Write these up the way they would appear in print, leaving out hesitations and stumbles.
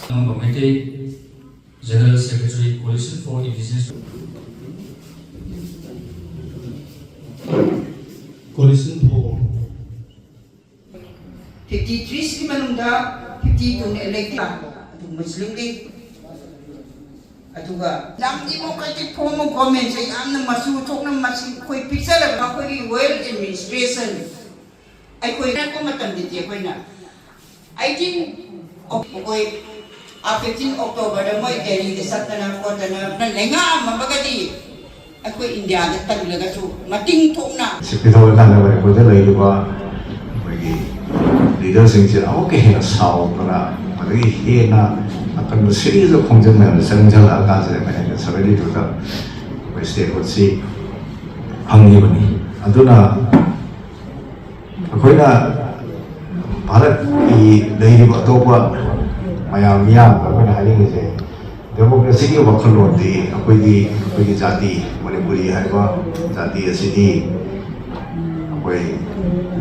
Committee General Secretary, Coalition for Indigenous. Coalition for 53 si manungda 52 elected Muslim League aduga lam democratic form of government say amna masu thokna masi khoi picture la khoi well administration ai khoi na ko matam di je khoi na 18 October da moi Delhi de satana ko tana lenga mabagadi akoi India da taglaga su mating thokna Sipito na na ko da lai ba magi leader sing che au ke na sao para magi he na akan series of khongjang na sang jang la ka se na na sabeli to da weste ko si hangi bani aduna akoi na Bharat ki lai ba to ba mayam ko na haling se democracy ki wakhalon di akoi di jati Manipuri hai ba jati asidi akoi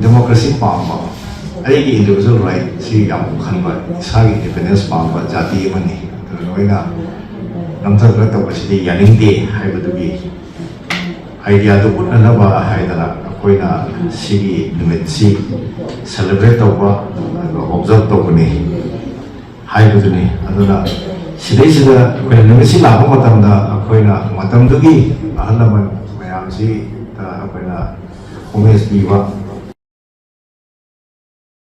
democracy pamba ai ki individual right si yam khanba sa ki independence pamba jati mani to noina namtha ka to asidi yaning de hai ba dugi idea to put na ba hai da akoi na si limit si celebrate to ba observe to ni hai ba ni aduna 시대시다 그냥 능시 나고 마tamda akoina matamdugi ahalaman mayam si akoina homes biwa